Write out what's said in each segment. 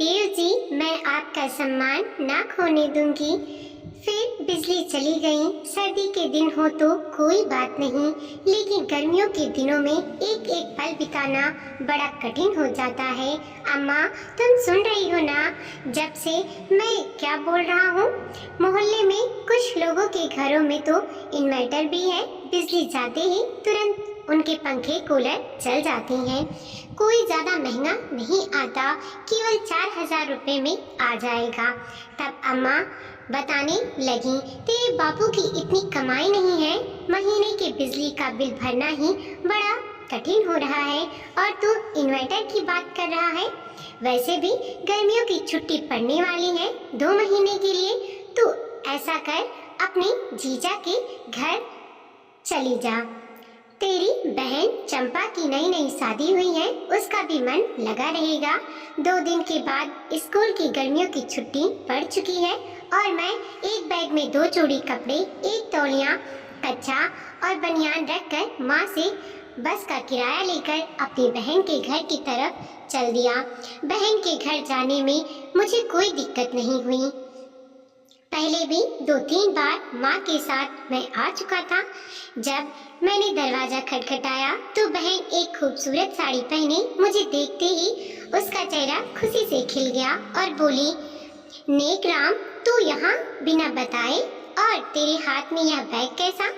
देव जी, मैं आपका सम्मान ना खोने दूंगी। फिर बिजली चली गई। सर्दी के दिन हो तो कोई बात नहीं, लेकिन गर्मियों के दिनों में एक एक पल बिताना बड़ा कठिन हो जाता है। अम्मा, तुम सुन रही हो ना जब से मैं क्या बोल रहा हूँ? मोहल्ले में कुछ लोगों के घरों में तो इन्वर्टर भी है। बिजली जाते ही तुरंत उनके पंखे कूलर चल जाते हैं। कोई ज़्यादा महंगा नहीं आता, केवल 4,000 रुपये में आ जाएगा। तब अम्मा बताने लगी, तेरे बापू की इतनी कमाई नहीं है, महीने के बिजली का बिल भरना ही बड़ा कठिन हो रहा है और तू इन्वर्टर की बात कर रहा है। वैसे भी गर्मियों की छुट्टी पड़ने वाली है 2 महीने के लिए। तू ऐसा कर, अपने जीजा के घर चली जा। तेरी बहन चंपा की नई नई शादी हुई है, उसका भी मन लगा रहेगा। 2 दिन के बाद स्कूल की गर्मियों की छुट्टी पड़ चुकी है और मैं एक बैग में 2 जोड़ी कपड़े, 1 तौलिया, कच्छा और बनियान रखकर माँ से बस का किराया लेकर अपनी बहन के घर की तरफ चल दिया। बहन के घर जाने में मुझे कोई दिक्कत नहीं हुई। पहले भी 2-3 बार माँ के साथ मैं आ चुका था। जब मैंने दरवाजा खटखटाया तो बहन एक खूबसूरत साड़ी पहने मुझे देखते ही उसका चेहरा खुशी से खिल गया और बोली, नेक राम, तू यहाँ बिना बताए, और तेरे हाथ में यह बैग कैसा?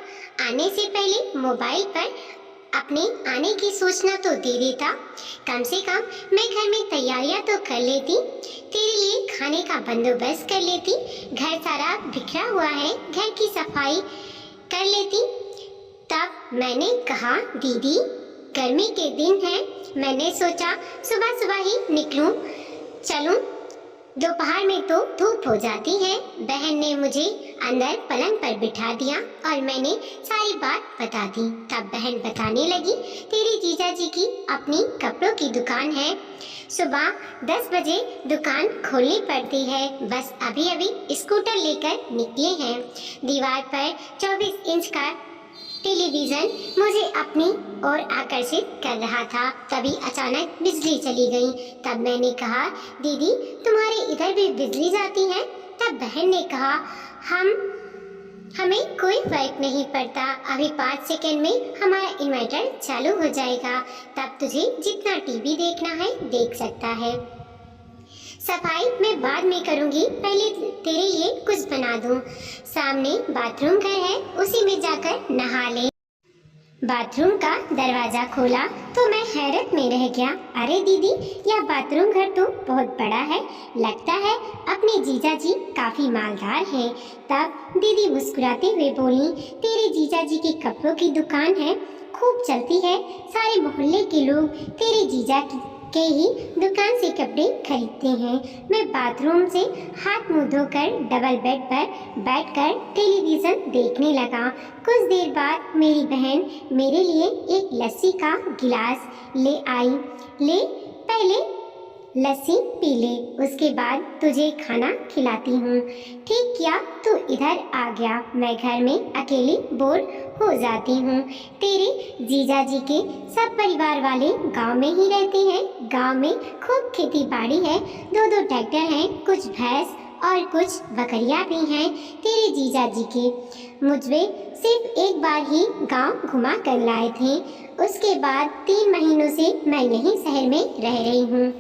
आने से पहले मोबाइल पर अपने आने की सूचना तो दे देता। कम से कम मैं घर में तैयारियां तो कर लेती, तेरे लिए खाने का बंदोबस्त कर लेती, घर सारा बिखरा हुआ है, घर की सफाई कर लेती। तब मैंने कहा, दीदी गर्मी के दिन है, मैंने सोचा सुबह सुबह ही निकलूं, चलूं, दोपहर में तो धूप हो जाती है। बहन ने मुझे अंदर पलंग पर बिठा दिया और मैंने सारी बात बता दी। तब बहन बताने लगी, तेरी जीजा जी की अपनी कपड़ों की दुकान है, सुबह 10 बजे दुकान खोलनी पड़ती है, बस अभी अभी स्कूटर लेकर निकले हैं। दीवार पर 24 इंच का टेलीविजन मुझे अपनी ओर आकर्षित कर रहा था। तभी अचानक बिजली चली गई। तब मैंने कहा, दीदी तुम्हारे इधर भी बिजली जाती है? तब बहन ने कहा, हमें कोई फर्क नहीं पड़ता, अभी 5 सेकंड में हमारा इन्वर्टर चालू हो जाएगा, तब तुझे जितना टीवी देखना है देख सकता है। सफाई मैं बाद में करूंगी, पहले तेरे लिए कुछ बना दूं। सामने बाथरूम घर है, उसी में जाकर नहा ले। बाथरूम का दरवाजा खोला तो मैं हैरत में रह गया। अरे दीदी, यह बाथरूम घर तो बहुत बड़ा है, लगता है अपने जीजा जी काफी मालदार हैं। तब दीदी मुस्कुराते हुए बोली, तेरे जीजा जी की कपड़ों की दुकान है, खूब चलती है, सारे मोहल्ले के लोग तेरे जीजा के ही दुकान से कपड़े खरीदते हैं। मैं बाथरूम से हाथ मुंह धोकर डबल बेड पर बैठकर टेलीविज़न देखने लगा। कुछ देर बाद मेरी बहन मेरे लिए एक लस्सी का गिलास ले आई। ले, पहले लस्सी पी ले, उसके बाद तुझे खाना खिलाती हूँ। ठीक किया, तू इधर आ गया, मैं घर में अकेली बोर हो जाती हूँ। तेरे जीजा जी के सब परिवार वाले गांव में ही रहते हैं। गांव में खूब खेती बाड़ी है, 2-2 ट्रैक्टर हैं, कुछ भैंस और कुछ बकरियां भी हैं। तेरे जीजा जी के मुझे सिर्फ एक बार ही गांव घुमा कर लाए थे, उसके बाद 3 महीनों से मैं यहीं शहर में रह रही हूँ।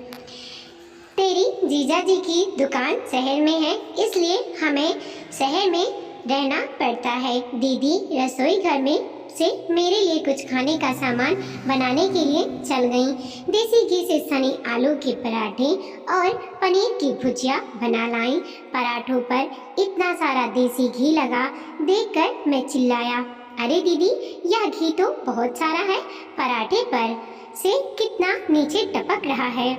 तेरी जीजा जी की दुकान शहर में है, इसलिए हमें शहर में रहना पड़ता है। दीदी रसोई घर में से मेरे लिए कुछ खाने का सामान बनाने के लिए चल गई। देसी घी से सने आलू के पराठे और पनीर की भुजिया बना लाई। पराठों पर इतना सारा देसी घी लगा, देखकर मैं चिल्लाया, अरे दीदी, यह घी तो बहुत सारा है, पराठे पर से कितना नीचे टपक रहा है।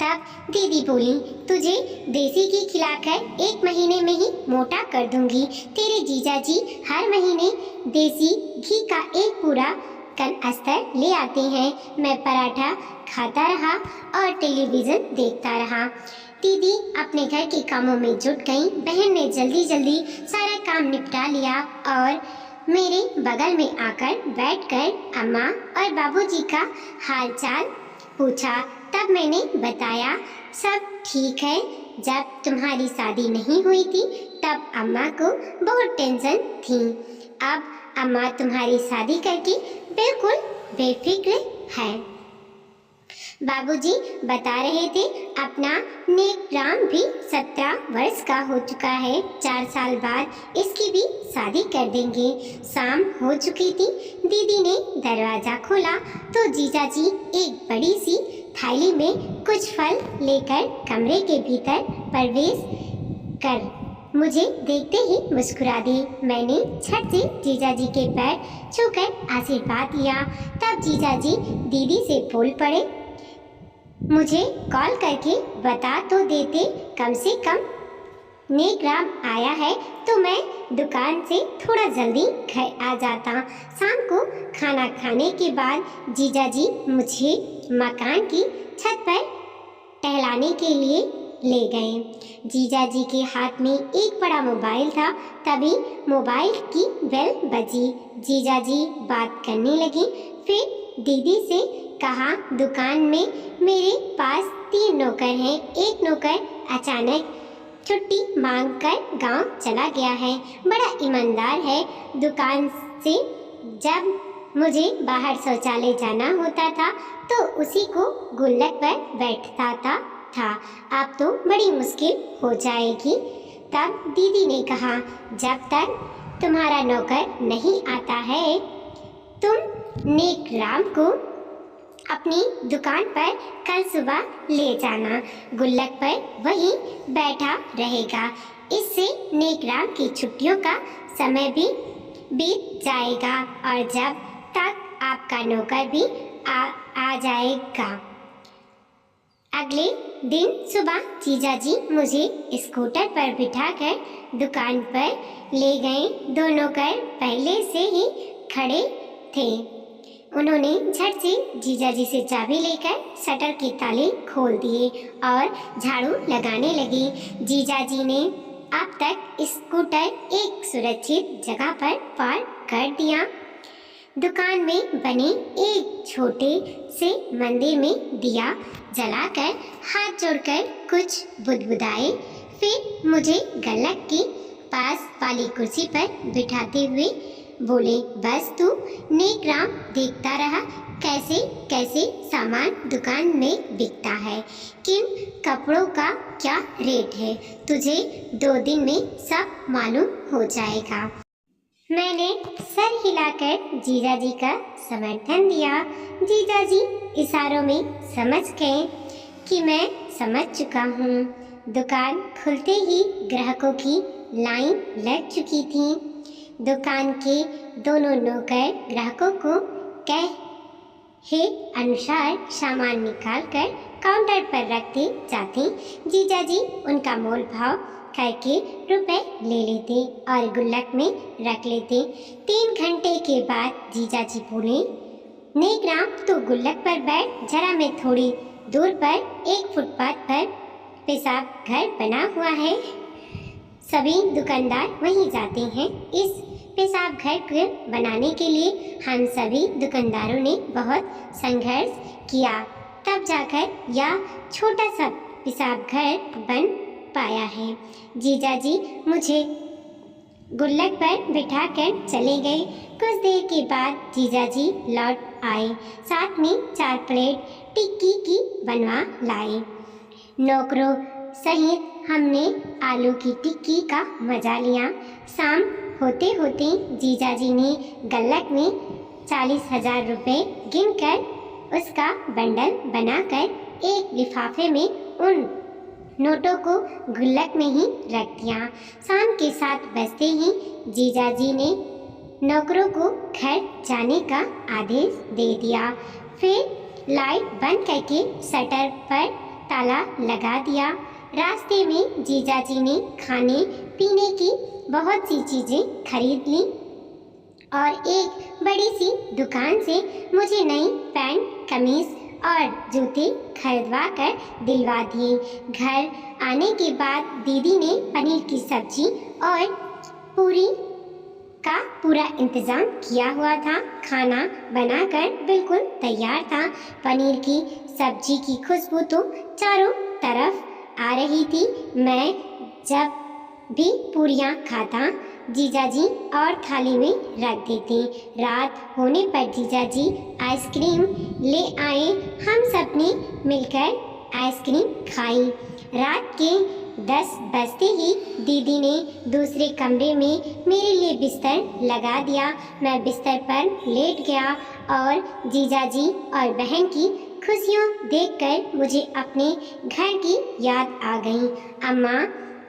तब दीदी बोली, तुझे देसी घी खिलाकर 1 महीने में ही मोटा कर दूंगी। तेरे जीजा जी हर महीने देसी घी का एक पूरा कनस्तर ले आते हैं। मैं पराठा खाता रहा और टेलीविज़न देखता रहा। दीदी अपने घर के कामों में जुट गई। बहन ने जल्दी जल्दी सारा काम निपटा लिया और मेरे बगल में आकर बैठकर अम्मा और बाबूजी का हालचाल पूछा। तब मैंने बताया सब ठीक है, जब तुम्हारी शादी नहीं हुई थी तब अम्मा को बहुत टेंशन थी। अब अम्मा तुम्हारी शादी करके बिल्कुल बेफिक्र है। बाबूजी बता रहे थे अपना नेक राम भी 17 वर्ष का हो चुका है, 4 साल बाद इसकी भी शादी कर देंगे। शाम हो चुकी थी। दीदी ने दरवाजा खोला तो जीजाजी एक बड़ी सी थाली में कुछ फल लेकर कमरे के भीतर प्रवेश कर मुझे देखते ही मुस्कुरा दी। मैंने झट से जीजाजी के पैर छूकर आशीर्वाद दिया। तब जीजाजी दीदी से बोल पड़े, मुझे कॉल करके बता तो देते, कम से कम नेक राम आया है तो मैं दुकान से थोड़ा जल्दी घर आ जाता। शाम को खाना खाने के बाद जीजाजी मुझे मकान की छत पर टहलाने के लिए ले गए। जीजाजी के हाथ में एक बड़ा मोबाइल था। तभी मोबाइल की बेल बजी। जीजाजी बात करने लगे। फिर दीदी से कहा, दुकान में मेरे पास 3 नौकर हैं। एक नौकर अचानक छुट्टी मांगकर गांव चला गया है, बड़ा ईमानदार है। दुकान से जब मुझे बाहर शौचालय जाना होता था तो उसी को गुल्लक पर बैठता था। अब तो बड़ी मुश्किल हो जाएगी। तब दीदी ने कहा, जब तक तुम्हारा नौकर नहीं आता है तुम नेक राम को अपनी दुकान पर कल सुबह ले जाना, गुल्लक पर वहीं बैठा रहेगा। इससे नेक राम की छुट्टियों का समय भी बीत जाएगा और जब तक आपका नौकर भी आ जाएगा। अगले दिन सुबह जीजाजी मुझे स्कूटर पर बिठाकर दुकान पर ले गए। दो नौकर पहले से ही खड़े थे। उन्होंने झट से जीजाजी से चाबी लेकर शटर की ताले खोल दिए और झाड़ू लगाने लगे। जीजाजी ने अब तक स्कूटर एक सुरक्षित जगह पर पार्क कर दिया। दुकान में बने एक छोटे से मंदिर में दिया जलाकर हाथ जोड़कर कुछ बुदबुदाए। फिर मुझे गुल्लक के पास वाली कुर्सी पर बिठाते हुए बोले, बस तू नेक राम देखता रहा कैसे कैसे सामान दुकान में बिकता है, किन कपड़ों का क्या रेट है, तुझे 2 दिन में सब मालूम हो जाएगा। मैंने सर हिलाकर जीजाजी का समर्थन दिया। जीजाजी इशारों में समझ गए कि मैं समझ चुका हूँ। दुकान खुलते ही ग्राहकों की लाइन लग चुकी थी। दुकान के दोनों नौकर ग्राहकों को कहे अनुसार सामान निकालकर काउंटर पर रखते जाते। जीजाजी उनका मोल भाव करके रुपए ले लेते और गुल्लक में रख लेते। 3 घंटे के बाद जीजाजी बोले, नेक राम तू गुल्लक पर बैठ, जरा मैं थोड़ी दूर पर एक फुटपाथ पर पेशाब घर बना हुआ है, सभी दुकानदार वहीं जाते हैं। इस पेशाब घर को बनाने के लिए हम सभी दुकानदारों ने बहुत संघर्ष किया, तब जाकर यह छोटा सा पेशाब घर बन पाया है। जीजाजी मुझे गुल्लक पर बिठाकर चले गए। कुछ देर के बाद जीजाजी लौट आए, साथ में 4 प्लेट टिक्की की बनवा लाए। नौकरों सहित हमने आलू की टिक्की का मजा लिया। शाम होते होते जीजाजी ने गुल्लक में 40,000 रुपये गिनकर उसका बंडल बनाकर एक लिफाफे में उन नोटों को गुल्लक में ही रख दिया। शाम के 7 बजते ही जीजाजी ने नौकरों को घर जाने का आदेश दे दिया। फिर लाइट बंद करके शटर पर ताला लगा दिया। रास्ते में जीजाजी ने खाने पीने की बहुत सी चीज़ें खरीद ली और एक बड़ी सी दुकान से मुझे नई पैंट कमीज और जूते खरीदवा कर दिलवा दिए। घर आने के बाद दीदी ने पनीर की सब्जी और पूरी का पूरा इंतजाम किया हुआ था। खाना बनाकर बिल्कुल तैयार था। पनीर की सब्जी की खुशबू तो चारों तरफ आ रही थी। मैं जब भी पूरियां खाता जीजाजी और थाली में रख देते। रात होने पर जीजाजी आइसक्रीम ले आए। हम सब ने मिलकर आइसक्रीम खाई। रात के 10 बजते ही दीदी ने दूसरे कमरे में मेरे लिए बिस्तर लगा दिया। मैं बिस्तर पर लेट गया और जीजाजी और बहन की खुशियाँ देखकर मुझे अपने घर की याद आ गई। अम्मा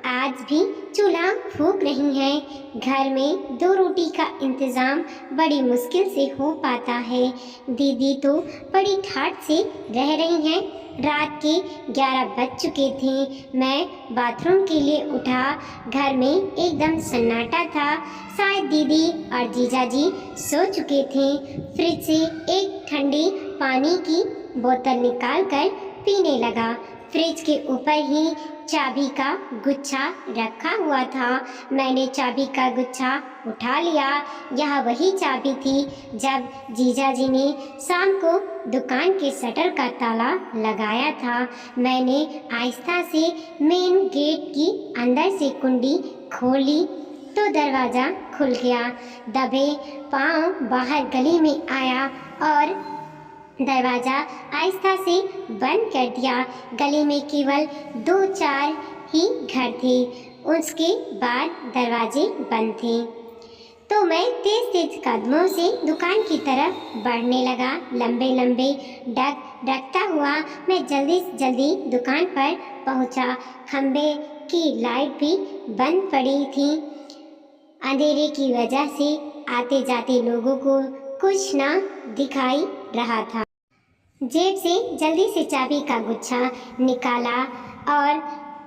आज भी चूल्हा फूंक रही हैं। घर में 2 रोटी का इंतज़ाम बड़ी मुश्किल से हो पाता है। दीदी तो बड़ी ठाठ से रह रही हैं। रात के 11 बज चुके थे। मैं बाथरूम के लिए उठा। घर में एकदम सन्नाटा था। शायद दीदी और जीजाजी सो चुके थे। फ्रिज से एक ठंडी पानी की बोतल निकालकर पीने लगा। फ्रिज के ऊपर ही चाबी का गुच्छा रखा हुआ था। मैंने चाबी का गुच्छा उठा लिया। यह वही चाबी थी जब जीजाजी ने शाम को दुकान के शटर का ताला लगाया था। मैंने आहिस्ता से मेन गेट की अंदर से कुंडी खोली तो दरवाज़ा खुल गया। दबे पाँव बाहर गली में आया और दरवाज़ा आहिस्ता से बंद कर दिया। गली में केवल 2-4 ही घर थे। उसके बाद दरवाजे बंद थे। तो मैं तेज तेज कदमों से दुकान की तरफ बढ़ने लगा। लंबे लंबे डग रखता हुआ मैं जल्दी से जल्दी दुकान पर पहुंचा। खंबे की लाइट भी बंद पड़ी थी। अंधेरे की वजह से आते जाते लोगों को कुछ ना दिखाई रहा था। जेब से जल्दी से चाबी का गुच्छा निकाला और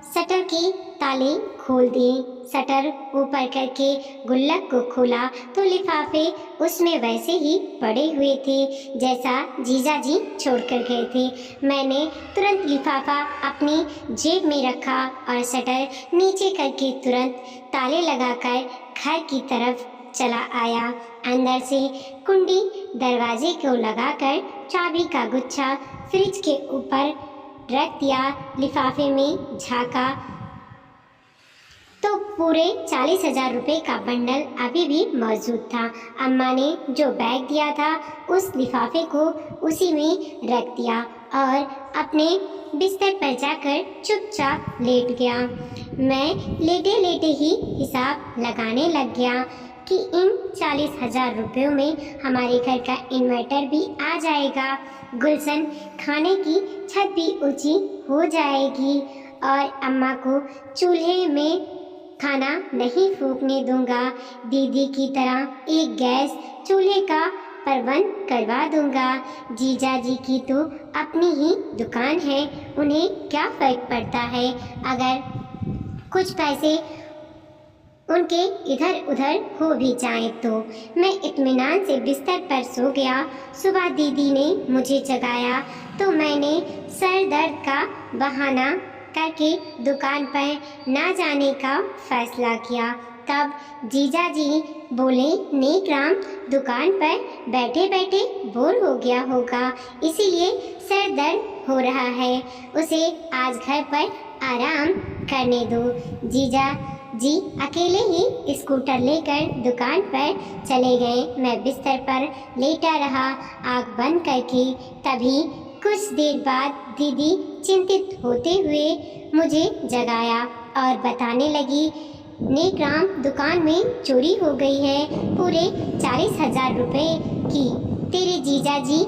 शटर के ताले खोल दिए। शटर ऊपर करके गुल्लक को खोला तो लिफाफे उसमें वैसे ही पड़े हुए थे जैसा जीजाजी छोड़ कर गए थे। मैंने तुरंत लिफाफा अपनी जेब में रखा और शटर नीचे करके तुरंत ताले लगाकर घर की तरफ चला आया। अंदर से कुंडी दरवाजे को लगाकर चाबी का गुच्छा फ्रिज के ऊपर रख दिया। लिफाफे में झांका तो पूरे 40,000 रुपये का बंडल अभी भी मौजूद था। अम्मा ने जो बैग दिया था उस लिफाफे को उसी में रख दिया और अपने बिस्तर पर जाकर चुपचाप लेट गया। मैं लेटे लेटे ही हिसाब लगाने लग गया कि इन 40,000 रुपयों में हमारे घर का इन्वर्टर भी आ जाएगा। गुलशन खाने की छत भी ऊंची हो जाएगी और अम्मा को चूल्हे में खाना नहीं फूकने दूंगा। दीदी की तरह एक गैस चूल्हे का प्रबंध करवा दूंगा। जीजाजी की तो अपनी ही दुकान है, उन्हें क्या फर्क पड़ता है अगर कुछ पैसे उनके इधर उधर हो भी जाए तो। मैं इत्मीनान से बिस्तर पर सो गया। सुबह दीदी ने मुझे जगाया तो मैंने सर दर्द का बहाना करके दुकान पर ना जाने का फैसला किया। तब जीजाजी बोले, नेकराम दुकान पर बैठे बैठे बोर हो गया होगा, इसीलिए सर दर्द हो रहा है, उसे आज घर पर आराम करने दो। जीजा जी अकेले ही स्कूटर लेकर दुकान पर चले गए। मैं बिस्तर पर लेटा रहा आँख बंद करके। तभी कुछ देर बाद दीदी चिंतित होते हुए मुझे जगाया और बताने लगी, नेकराम दुकान में चोरी हो गई है पूरे 40,000 रुपये की। तेरे जीजाजी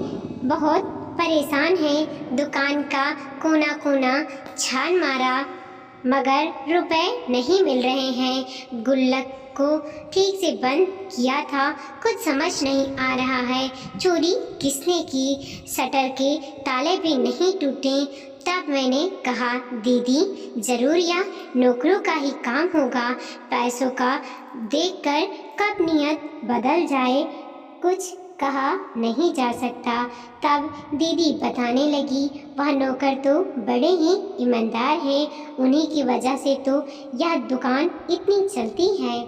बहुत परेशान हैं। दुकान का कोना कोना छान मारा मगर रुपए नहीं मिल रहे हैं। गुल्लक को ठीक से बंद किया था, कुछ समझ नहीं आ रहा है चोरी किसने की। शटर के ताले भी नहीं टूटे। तब मैंने कहा, दीदी ज़रूर यह नौकरों का ही काम होगा। पैसों का देखकर कब नियत बदल जाए कुछ कहा नहीं जा सकता। तब दीदी बताने लगी, वह नौकर तो बड़े ही ईमानदार हैं, उन्हीं की वजह से तो यह दुकान इतनी चलती है।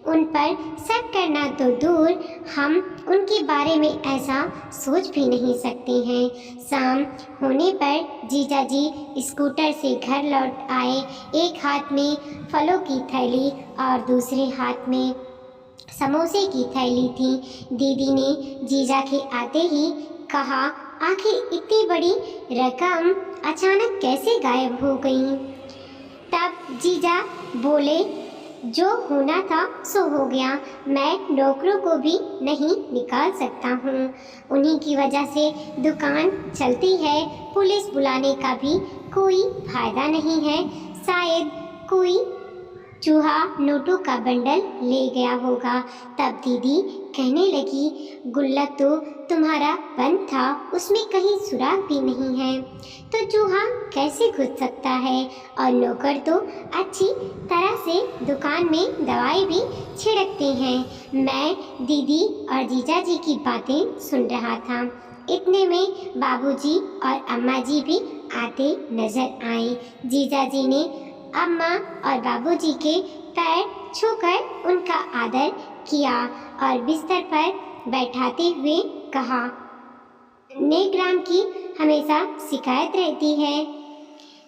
उन पर शक करना तो दूर, हम उनके बारे में ऐसा सोच भी नहीं सकते हैं। शाम होने पर जीजाजी स्कूटर से घर लौट आए। एक हाथ में फलों की थैली और दूसरे हाथ में समोसे की थैली थी। दीदी ने जीजा के आते ही कहा, आखिर इतनी बड़ी रकम अचानक कैसे गायब हो गई? तब जीजा बोले, जो होना था सो हो गया, मैं नौकरों को भी नहीं निकाल सकता हूँ, उन्हीं की वजह से दुकान चलती है। पुलिस बुलाने का भी कोई फायदा नहीं है, शायद कोई चूहा नोटों का बंडल ले गया होगा। तब दीदी कहने लगी, गुल्लक तो तुम्हारा बंद था, उसमें कहीं सुराग भी नहीं है, तो चूहा कैसे घुस सकता है? और नौकर तो अच्छी तरह से दुकान में दवाई भी छिड़कते हैं। मैं दीदी और जीजा जी की बातें सुन रहा था। इतने में बाबूजी और अम्मा जी भी आते नजर आए। जीजा जी ने अम्मा और बाबूजी के पैर छूकर उनका आदर किया और बिस्तर पर बैठाते हुए कहा, नेकराम की हमेशा शिकायत रहती है।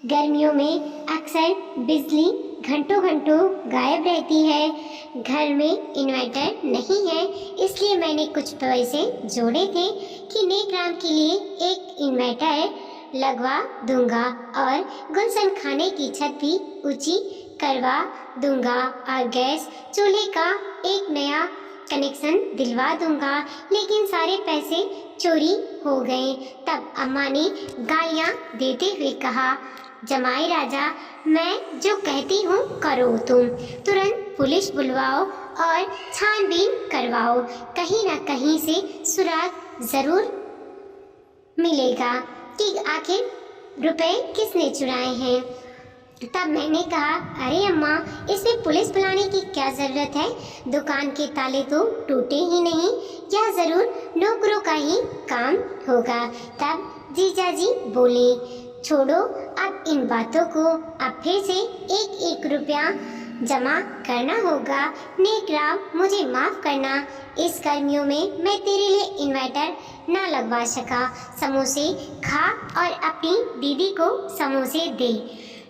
गर्मियों में अक्सर बिजली घंटों घंटों गायब रहती है। घर में इन्वर्टर नहीं है, इसलिए मैंने कुछ पैसे जोड़े थे कि नेकराम के लिए एक इन्वर्टर लगवा दूंगा और गुलशन खाने की छत भी ऊंची करवा दूंगा और गैस चूल्हे का एक नया कनेक्शन दिलवा दूंगा। लेकिन सारे पैसे चोरी हो गए। तब अम्मा ने गालियां देते हुए कहा, जमाई राजा, मैं जो कहती हूँ करो, तुम तुरंत पुलिस बुलवाओ और छानबीन करवाओ, कहीं ना कहीं से सुराग जरूर मिलेगा कि आखिर रुपए किसने चुराए हैं। तब मैंने कहा, अरे अम्मा, इसमें पुलिस बुलाने की क्या ज़रूरत है? दुकान के ताले तो टूटे ही नहीं, यह ज़रूर नौकरों का ही काम होगा। तब जीजा जी बोले, छोड़ो अब इन बातों को, अब फिर से एक एक रुपया जमा करना होगा। नेकराम, मुझे माफ़ करना, इस गर्मियों में मैं तेरे लिए इन्वर्टर ना लगवा सका। समोसे खा और अपनी दीदी को समोसे दे।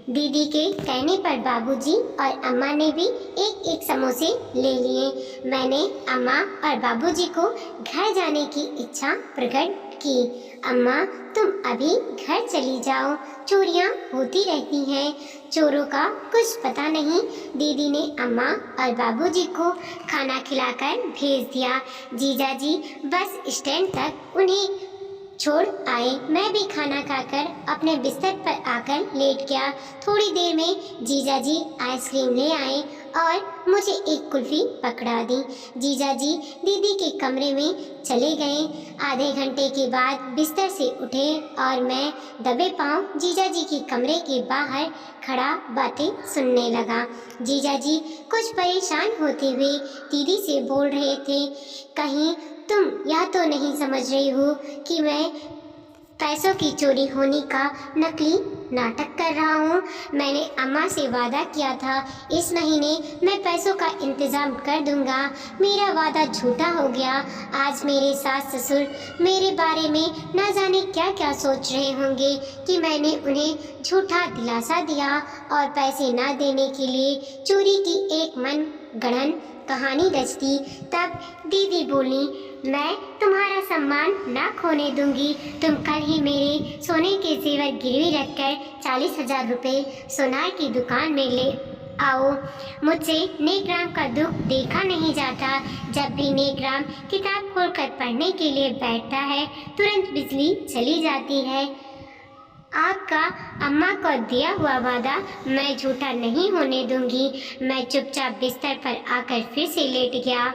दीदी के कहने पर बाबूजी और अम्मा ने भी एक एक समोसे ले लिए। मैंने अम्मा और बाबूजी को घर जाने की इच्छा प्रकट की। अम्मा, तुम अभी घर चली जाओ, चोरियां होती रहती हैं, चोरों का कुछ पता नहीं। दीदी ने अम्मा और बाबूजी को खाना खिलाकर भेज दिया। जीजा जी बस स्टैंड तक उन्हें छोड़ आए। मैं भी खाना खाकर अपने बिस्तर पर आकर लेट गया। थोड़ी देर में जीजा जी आइसक्रीम ले आए और मुझे एक कुल्फी पकड़ा दी। जीजा जी दीदी के कमरे में चले गए। आधे घंटे के बाद बिस्तर से उठे और मैं दबे पांव जीजा जी के कमरे के बाहर खड़ा बातें सुनने लगा। जीजा जी कुछ परेशान होते हुए दीदी से बोल रहे थे, कहीं तुम यह तो नहीं समझ रही हो कि मैं पैसों की चोरी होने का नकली नाटक कर रहा हूँ? मैंने अम्मा से वादा किया था, इस महीने मैं पैसों का इंतज़ाम कर दूंगा। मेरा वादा झूठा हो गया। आज मेरे सास ससुर मेरे बारे में न जाने क्या क्या सोच रहे होंगे कि मैंने उन्हें झूठा दिलासा दिया और पैसे न देने के लिए चोरी की एक मन गढ़ंत कहानी रच दी। तब दीदी बोली, मैं तुम्हारा सम्मान ना खोने दूंगी। तुम कल ही मेरे सोने के जेवर गिरवी रखकर 40,000 रुपये सोनार की दुकान में ले आओ। मुझसे नेकराम का दुख देखा नहीं जाता। जब भी नेकराम किताब खोलकर पढ़ने के लिए बैठता है, तुरंत बिजली चली जाती है। आपका अम्मा को दिया हुआ वादा मैं झूठा नहीं होने दूंगी। मैं चुपचाप बिस्तर पर आकर फिर से लेट गया।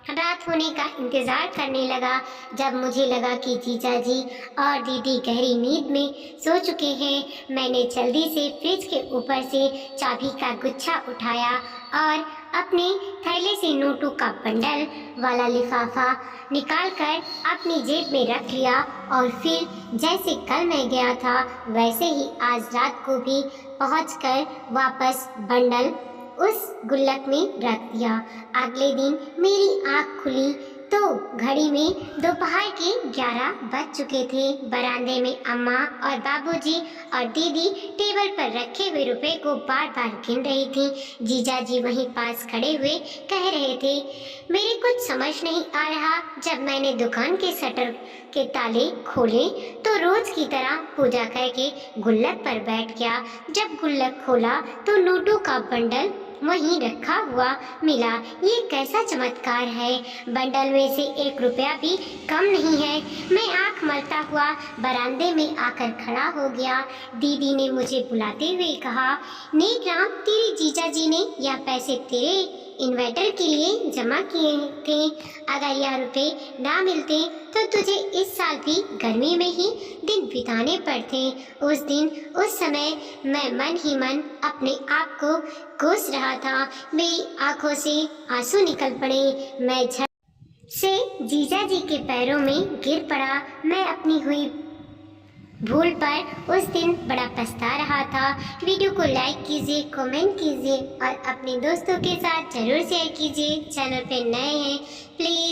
रात होने का इंतज़ार करने लगा। जब मुझे लगा कि जीजा जी और दीदी गहरी नींद में सो चुके हैं, मैंने जल्दी से फ्रिज के ऊपर से चाबी का गुच्छा उठाया और अपने थैले से नोटों का बंडल वाला लिफाफा निकालकर अपनी जेब में रख लिया और फिर जैसे कल मैं गया था वैसे ही आज रात को भी पहुंचकर वापस बंडल उस गुल्लक में रख दिया। अगले दिन मेरी आँख खुली तो घड़ी में दोपहर के 11 बज चुके थे। बरामदे में अम्मा और बाबूजी और दीदी टेबल पर रखे हुए रुपए को बार बार गिन रही थी। जीजाजी वहीं पास खड़े हुए कह रहे थे, मेरे कुछ समझ नहीं आ रहा। जब मैंने दुकान के शटर के ताले खोले तो रोज की तरह पूजा करके गुल्लक पर बैठ गया। जब गुल्लक खोला तो नोटों का बंडल वहीं रखा हुआ मिला। ये कैसा चमत्कार है, बंडल में से 1 रुपया भी कम नहीं है। मैं आंख मलता हुआ बरामदे में आकर खड़ा हो गया। दीदी ने मुझे बुलाते हुए कहा, नेक राम, तेरे जीजाजी ने यह पैसे तेरे इन्वर्टर के लिए जमा किए थे। अगर यह रुपए ना मिलते तो तुझे इस साल भी गर्मी में ही दिन बिताने पड़ते। उस समय मैं मन ही मन अपने आप को कोस रहा था। मेरी आंखों से आंसू निकल पड़े। मैं झट से जीजाजी के पैरों में गिर पड़ा। मैं अपनी हुई भूल पर उस दिन बड़ा पछता रहा था। वीडियो को लाइक कीजिए, कमेंट कीजिए और अपने दोस्तों के साथ जरूर शेयर कीजिए। चैनल पे नए हैं प्लीज